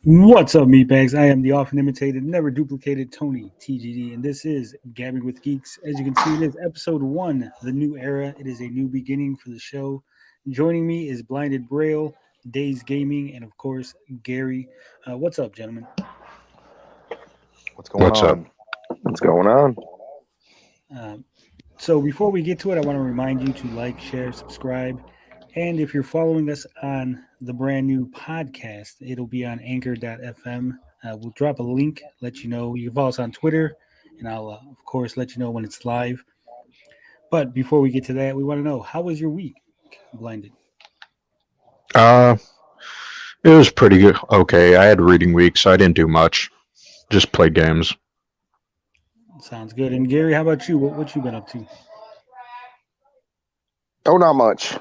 What's up, meatbags? I am the often imitated, never duplicated Tony TGD, and this is Gabbing with Geeks. As you can see, it is episode one, the new era. It is a new beginning for the show. Joining me is Blinded Braille, Days Gaming, and of course, Gary. What's up, gentlemen? What's going What's up? on? What's going on? Uh, so, before we get to it, I want to remind you to like, share, subscribe, and if you're following us on the brand new podcast, it'll be on anchor.fm. We'll drop a link, let you know. You can follow us on Twitter, and I'll, of course, let you know when it's live. But before we get to that, we want to know, how was your week, Blinded? Uh, it was pretty good. Okay, I had reading week, so I didn't do much. Just played games. Sounds good. And Gary, how about you? What you been up to? Oh, not much.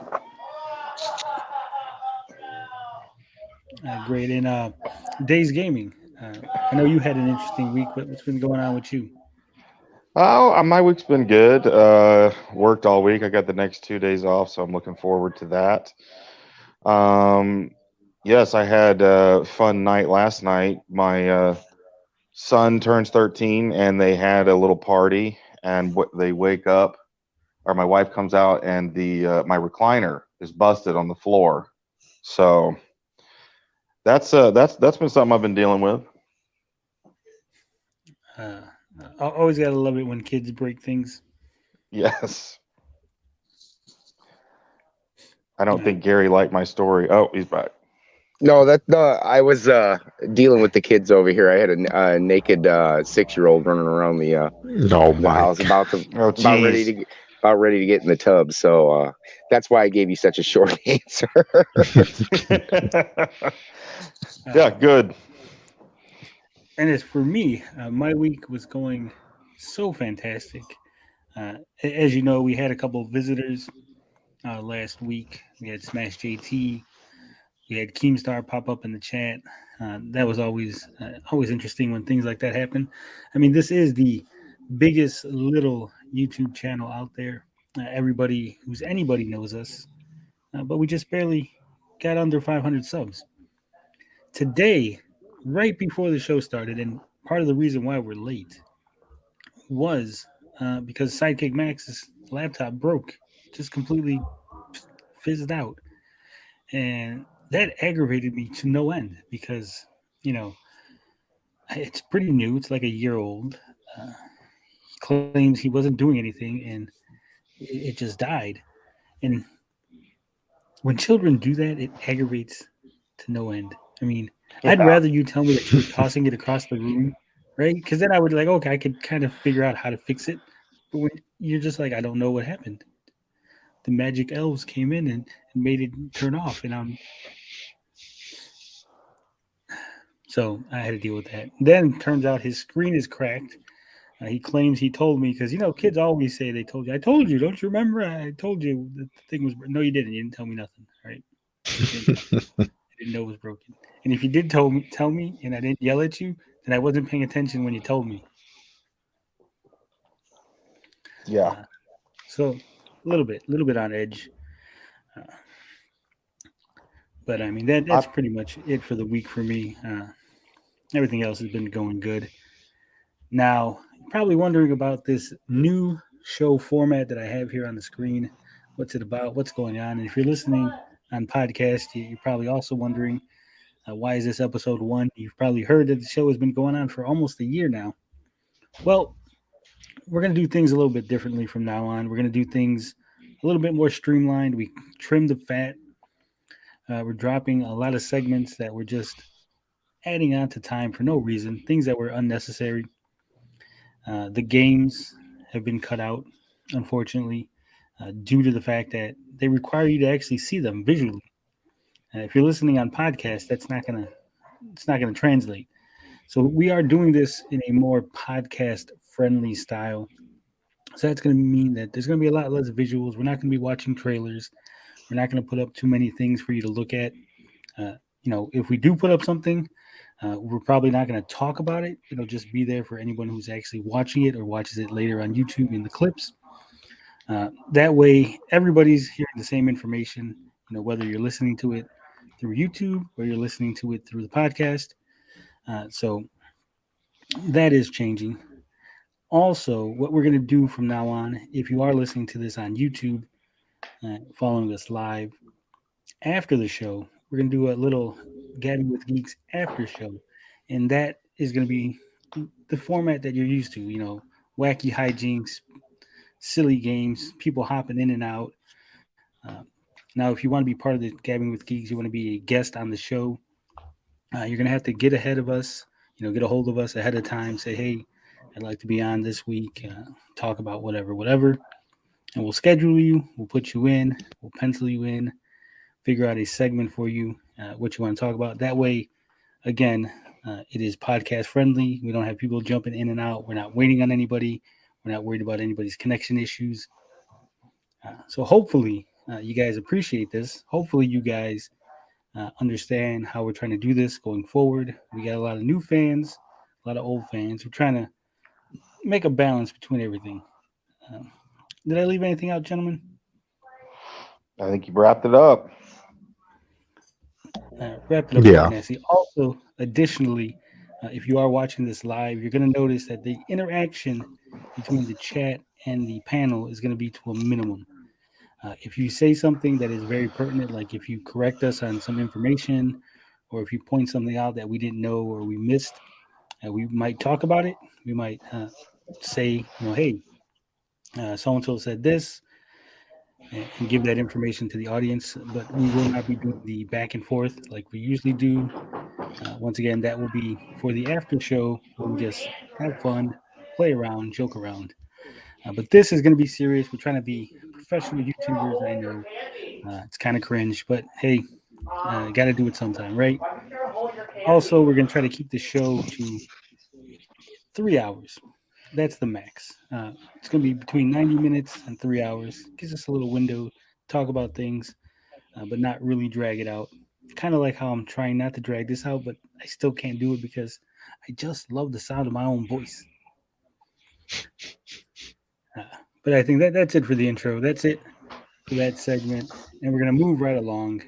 Great. And Days Gaming. I know you had an interesting week. What's been going on with you? Oh, my week's been good. Worked all week. I got the next 2 days off, so I'm looking forward to that. Yes, I had a fun night last night. My son turns 13, and they had a little party. And they wake up, or my wife comes out, and the my recliner is busted on the floor. So that's been something I've been dealing with. Uh, I always gotta love it when kids break things. Yes. I don't Uh, think Gary liked my story. Oh, he's back. No. I was dealing with the kids over here. I had a naked 6-year-old running around Oh the my! house Oh, geez. about ready to get in the tub. So that's why I gave you such a short answer. Yeah, good. and as for me, my week was going so fantastic. As you know, we had a couple of visitors last week. We had Smash JT. We had Keemstar pop up in the chat. That was always interesting when things like that happen. I mean, this is the biggest little YouTube channel out there. Everybody who's anybody knows us, but we just barely got under 500 subs. Today, right before the show started, and part of the reason why we're late was because Sidekick Max's laptop broke, just completely fizzed out. And that aggravated me to no end because, you know, it's pretty new. It's like a year old. He claims he wasn't doing anything and it just died. And when children do that, it aggravates to no end. I mean, I'd Yeah. rather you tell me that you were tossing it across the room, right? Because then I would be like, okay, I could kind of figure out how to fix it. But when you're just like, I don't know what happened. The magic elves came in and made it turn off, and so I had to deal with that. Then turns out his screen is cracked. He claims he told me because kids always say they told you. I told you. Don't you remember? I told you that the thing was. No, you didn't. You didn't tell me nothing. Right? I didn't know it was broken. And if you did tell me, and I didn't yell at you, then I wasn't paying attention when you told me. Yeah. Uh, so a little bit on edge. Uh, but I mean I, that's pretty much it for the week for me. Everything else has been going good. Now, you're probably wondering about this new show format that I have here on the screen. What's it about? What's going on? And if you're listening on podcast, you're probably also wondering why is this episode one? You've probably heard that the show has been going on for almost a year now. Well, we're going to do things a little bit differently from now on. We're going to do things a little bit more streamlined. We trimmed the fat. We're dropping a lot of segments that were just adding on to time for no reason, things that were unnecessary. The games have been cut out, unfortunately, due to the fact that they require you to actually see them visually. If you're listening on podcast, it's not gonna translate. So we are doing this in a more podcast friendly style. So that's going to mean that there's going to be a lot less visuals. We're not going to be watching trailers. We're not going to put up too many things for you to look at. If we do put up something, we're probably not going to talk about it. It'll just be there for anyone who's actually watching it or watches it later on YouTube in the clips. That way, everybody's hearing the same information. Whether you're listening to it through YouTube or you're listening to it through the podcast. So that is changing. Also, what we're going to do from now on, if you are listening to this on YouTube, following us live after the show, we're going to do a little Gabbing with Geeks after show. And that is going to be the format that you're used to, wacky hijinks, silly games, people hopping in and out. Uh, Now, if you want to be part of the Gabbing with Geeks, you want to be a guest on the show, you're going to have to get ahead of us, get a hold of us ahead of time, say, hey, I'd like to be on this week, talk about whatever, whatever. And we'll schedule you, we'll put you in, we'll pencil you in, figure out a segment for you, what you want to talk about. That way, again, it is podcast friendly. We don't have people jumping in and out. We're not waiting on anybody. We're not worried about anybody's connection issues. So hopefully, you guys appreciate this. Hopefully, you guys understand how we're trying to do this going forward. We got a lot of new fans, a lot of old fans. We're trying to make a balance between everything. Uh, did I leave anything out, gentlemen? I think you wrapped it up. Wrapped it up Yeah. quite nicely. Also, additionally, if you are watching this live, you're going to notice that the interaction between the chat and the panel is going to be to a minimum. If you say something that is very pertinent, like if you correct us on some information, or if you point something out that we didn't know or we missed, we might talk about it. We might say, hey, so and so said this, and give that information to the audience. But we will not be doing the back and forth like we usually do. Once again, that will be for the after show where we just have fun, play around, joke around. But this is going to be serious. We're trying to be professional YouTubers. I know it's kind of cringe, but hey, got to do it sometime, right? Also, we're going to try to keep the show to 3 hours. That's the max. It's going to be between 90 minutes and 3 hours. Gives us a little window to talk about things, but not really drag it out. Kind of like how I'm trying not to drag this out, but I still can't do it because I just love the sound of my own voice. Uh, but I think that's it for the intro. That's it for that segment. And we're going to move right along.